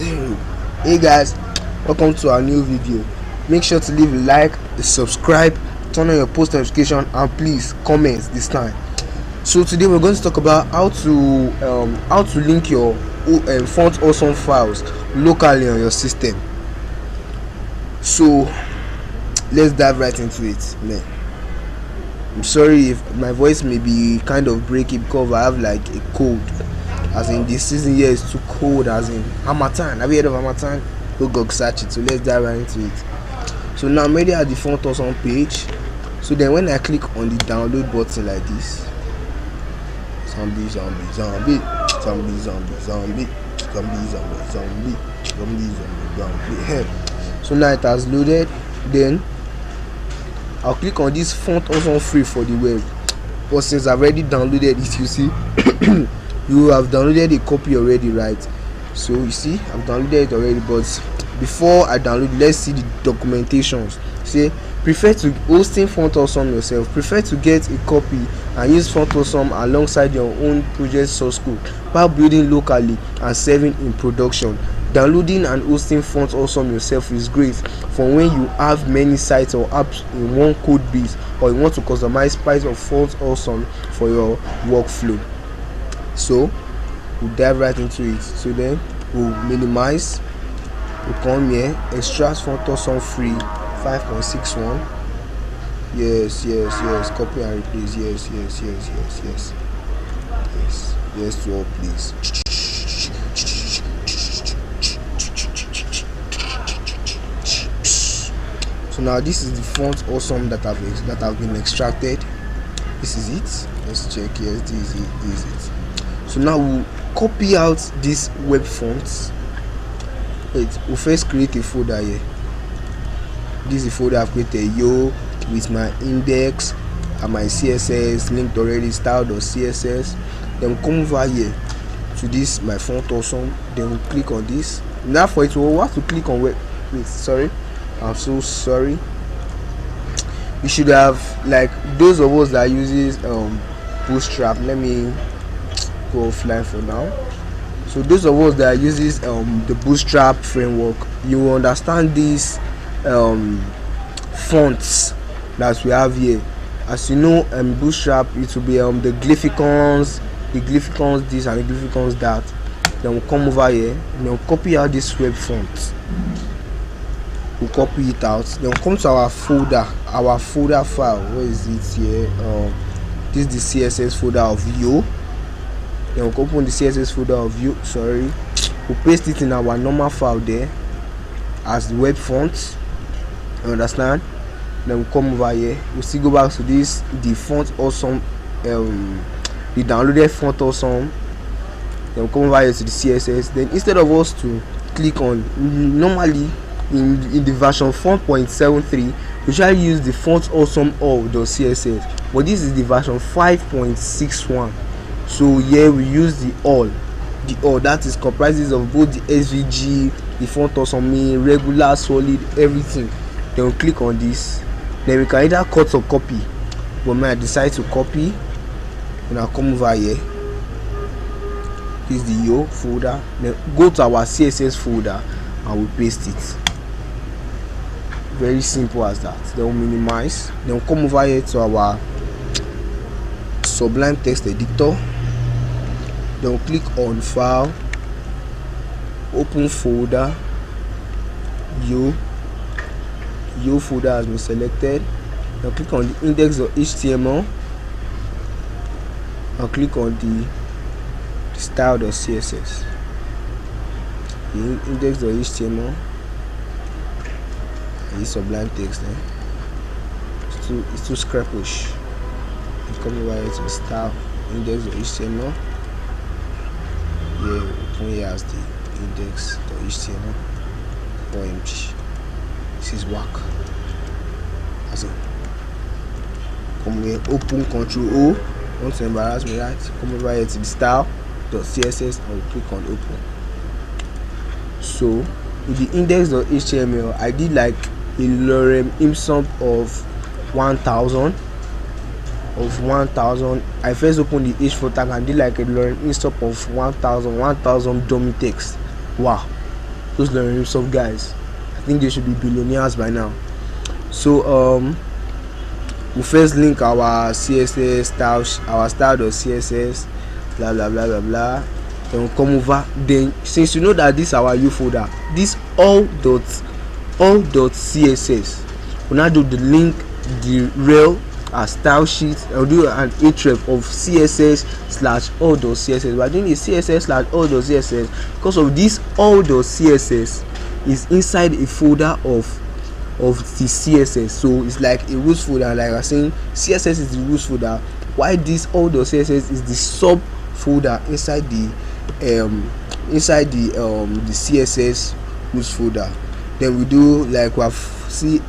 0. Hey guys, welcome to our new video. Make sure to leave a like, subscribe, turn on your post notification, and please comment this time. So today we're going to talk about how to link your fontawesome files locally on your system. So let's dive right into it, man. I'm sorry if my voice may be kind of breaky because I have like a cold. As in, this season here is too cold. As in Hamatan. Have you heard of Hamatan? Go search it. So let's dive right into it. So now I'm already at the fontawesome page. So then when I click on the download button like this, zombie. So now it has loaded. Then I'll click on this fontawesome free for the web. But since I've already downloaded it, you see, you have downloaded a copy already, right? So you see, I've downloaded it already. But before I download, let's see the documentations. Say, prefer to hosting fontawesome yourself. Prefer to get a copy and use fontawesome alongside your own project source code while building locally and serving in production. Downloading and hosting fontawesome yourself is great for when you have many sites or apps in one code base, or you want to customize parts of fontawesome for your workflow. So we'll dive right into it. So then we'll minimize, we'll come here, extract fontawesome free 5.61. yes, copy and replace. Yes to all, please. So now this is the fontawesome that have been extracted. This is it. Let's check. Yes, this is it. So now we'll copy out these web fonts. Wait, we'll first create a folder here. This is the folder I've created, with my index and my CSS linked already, style.css. Then come over here to this my fontawesome. Then we'll click on this. Now for it, we'll have to click on wait, sorry, I'm so sorry. You should have, like, those of us that uses Bootstrap. Let me go offline for now. So those of us that uses the Bootstrap framework, you will understand these fonts that we have here. As you know, Bootstrap, it will be the glyphicons this and the glyphicons that. Then we'll come over here and then we'll copy out this web font. We'll copy it out. Then we'll come to our folder file. Where is it here? This is the CSS folder of yo. Then we'll open the CSS folder of you. Sorry, we'll paste it in our normal file there as the web font. You understand? Then we'll come over here. We'll still go back to this, the fontawesome, the downloaded fontawesome. Then we'll come over here to the CSS. Then instead of us to click on, normally in the version 4.73, we usually use the fontawesome all.css, but this is the version 5.61. So here we use the all that is comprises of both the SVG, the fontawesome, regular, solid, everything. Then we'll click on this. Then we can either cut or copy, but when I decide to copy, and I'll come over here. Here's the yo folder. Then go to our CSS folder and we'll paste it. Very simple as that. Then we'll minimize. Then we'll come over here to our Sublime text editor. Then we'll click on file, open folder, yo folder has been selected. Now click on the index.html and click on the style.css. The index.html and the Sublime text. It's too scrappish. Come over here to the style index.html. Yeah, open here as the index.html OMG. This is whack. As in, come here, open Ctrl O. Don't embarrass me, right? Come over here to the style.css and we'll click on open. So with the index.html, I did like a lorem ipsum of 1000. I first opened the h4 tag and did like a lorem ipsum of 1000 dummy text. Wow, those Lorem Ipsum guys. I think they should be billionaires by now. So we first link our CSS style, our style.css, blah blah blah blah blah. Then we'll come over. Then since you know that this is our U folder, this all.css, we'll now do the link, the rel style sheet. I'll do an href of css/all.css. We're doing a css/all.css because of this all.css is inside a folder of the css, so it's like a root folder. Like I was saying, css is the root folder, while this all.css is the sub folder inside the css root folder. Then we do like we have ci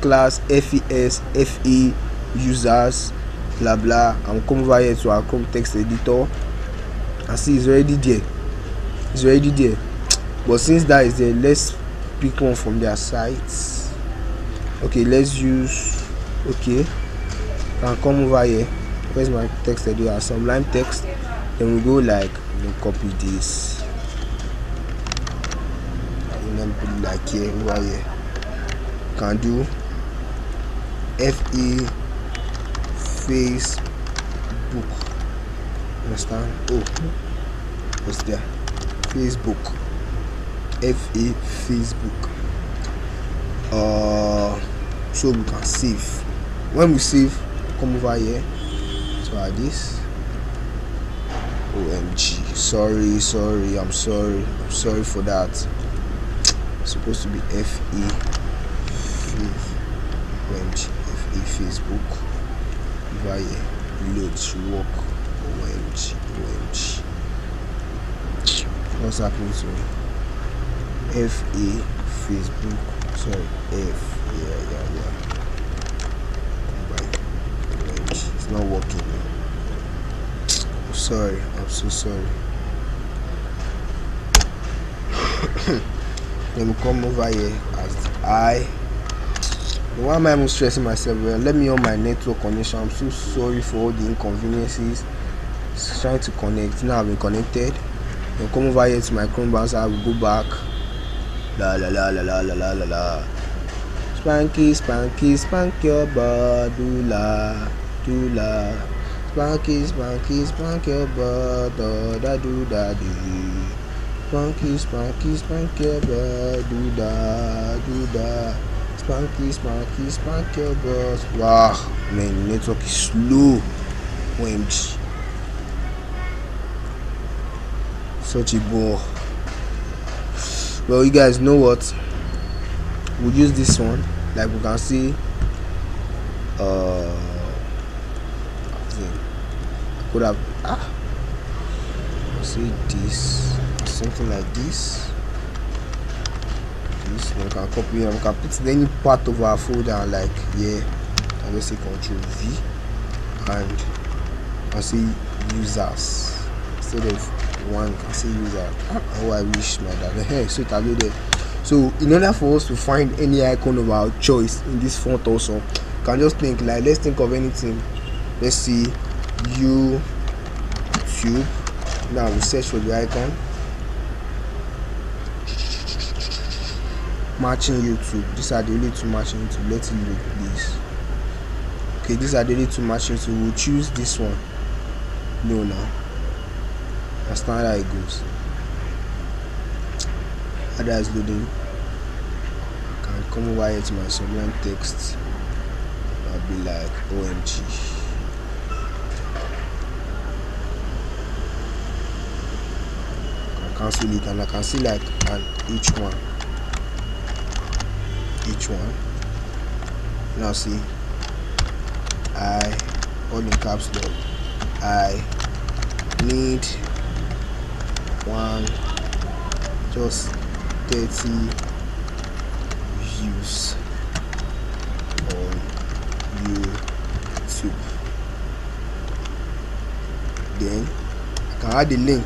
class, fes, fe, users, blah blah, and come over here to our Chrome text editor and see it's already there. But since that is there, let's pick one from their sites. Okay, let's use, okay, and come over here. Where's my text editor? Sublime text. Then we go like, we'll copy this and then put it like here, over here. Can do fe Facebook, understand? Oh, what's there? Facebook, fe Facebook. So we can save. When we save, come over here to add this. OMG, sorry, I'm sorry for that. It's supposed to be fe OMG, fe Facebook. Over here, load should work. OMG, what's happening to me? fe Facebook, sorry, yeah. It's not working. I'm sorry, I'm so sorry. Then we come over here as why am I even stressing myself? Well, let me on my network connection. I'm so sorry for all the inconveniences. It's trying to connect. Now I've been connected. Then come over here to my Chrome browser. I will go back. La la la la la la la la la. Spanky spank your butt, do la. Spanky spank your butt, da do. Spanky spank your butt, do da. Spanky spank your butt. Wow, man, network is slow. OMG. Such a bore. Well, you guys know what? We'll use this one. Like we can see, could have see this, something like this. This we can copy and we can put any part of our folder, like here. I will say Ctrl V and I see users instead of one. Can see user. Oh, I wish my dad. So it loaded. So in order for us to find any icon of our choice in this font also, you can just think like, let's think of anything. Let's see YouTube. Now we search for the icon. Matching YouTube. These are the only two matching YouTube. Let's load this. Okay, these are the only two matching YouTube. We'll choose this one. No, now. That's not how it goes. That is loading. Can come over here to my sublime text. I'll be like OMG. I can cancel it and I can see like each one. Now see, all in caps lock. I need one, just 30 views on YouTube. Then I can add a link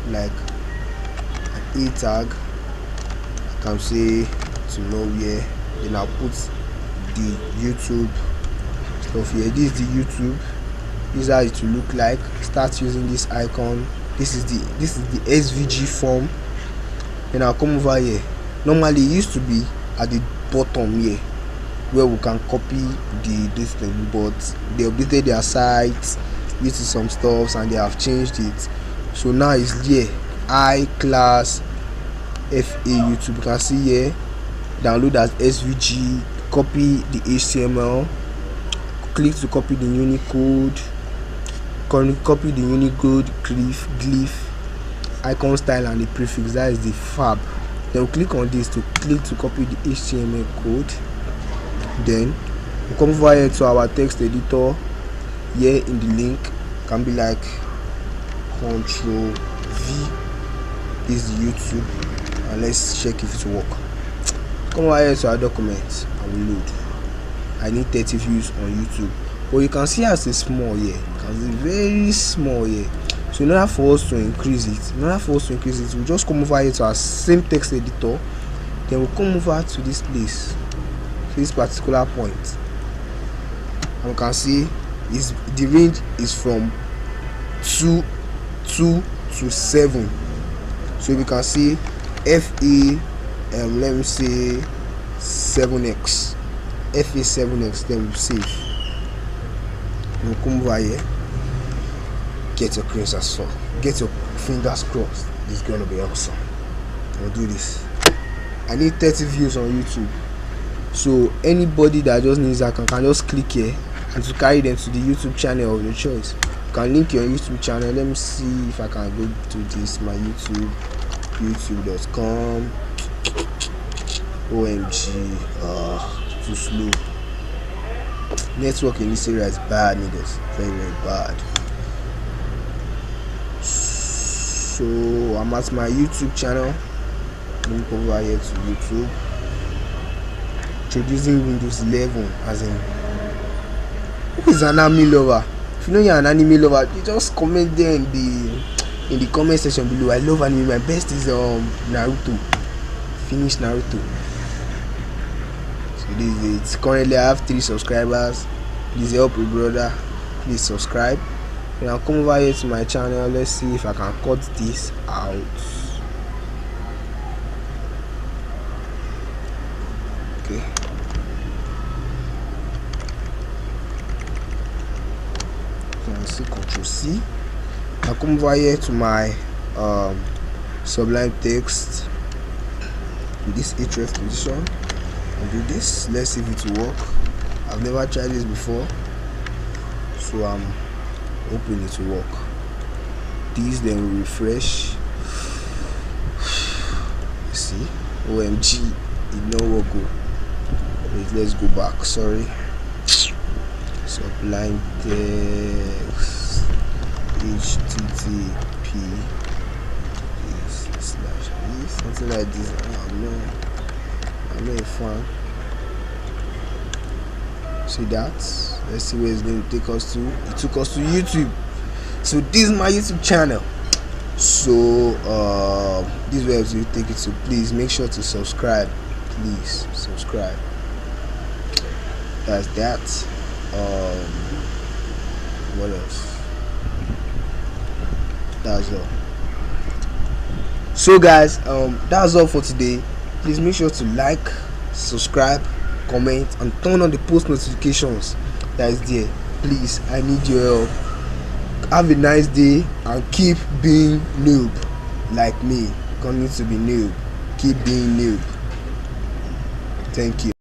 like an e tag. I can say to nowhere. Then I'll put the YouTube stuff here. This is the YouTube. This is how it will look like. Start using this icon. This is the SVG form. Then I'll come over here. Normally it used to be at the bottom here where we can copy this thing, but they updated their site, used some stuffs, and they have changed it. So now it's here, high class FA YouTube. You can see here, download as SVG, copy the HTML, click to copy the Unicode, copy the Unicode, glyph, icon style, and the prefix, that is the fab. Then we'll click on this to copy the HTML code. Then we'll come over here to our text editor. Here in the link can be like Ctrl V is the YouTube, and let's check if it works. Come over here to our document and we load. I need 30 views on YouTube, but you can see as it's small here. You can see very small here. So in order for us to increase it, we'll just come over here to our same text editor. Then we'll come over to this place, to this particular point, and you can see the range is from 2 to 7. So you can see FA, let me say 7x, FA 7x. Then we'll save. We'll come over here. Get your fingers crossed. This is gonna be awesome. We'll do this. I need 30 views on YouTube, so anybody that just needs that can just click here and to carry them to the YouTube channel of your choice. You can link your YouTube channel. Let me see if I can go to this, my YouTube, youtube.com. OMG, too slow. Network in this area is bad, niggas. Very, very bad. So I'm at my YouTube channel. Let me go over here to YouTube. Introducing Windows 11, as in, who is an anime lover? If you know you're an anime lover, you just comment there in the comment section below. I love anime. My best is Naruto. Finish Naruto. So this is it. Currently I have 3 subscribers. Please help a brother. Please subscribe. And I'll come over here to my channel. Let's see if I can cut this out. Okay. So see Ctrl C. I'll come over here to my Sublime text with this href position and do this. Let's see if it will work. I've never tried this before, so I'm hoping it will work. These then will refresh. See, OMG, it no work. Let's go back. Sorry. Sublime text http / something like this. I'm not a fan. See that? Let's see where it's going to take us to. It took us to YouTube. So this is my YouTube channel. So this is where it will take it to. Please make sure to subscribe. Please subscribe. That's that. What else? That's all. So guys, that's all for today. Please make sure to like, subscribe, comment, and turn on the post notifications that is there. Please, I need your help. Have a nice day and keep being noob like me. Continue to be noob. Keep being noob. Thank you.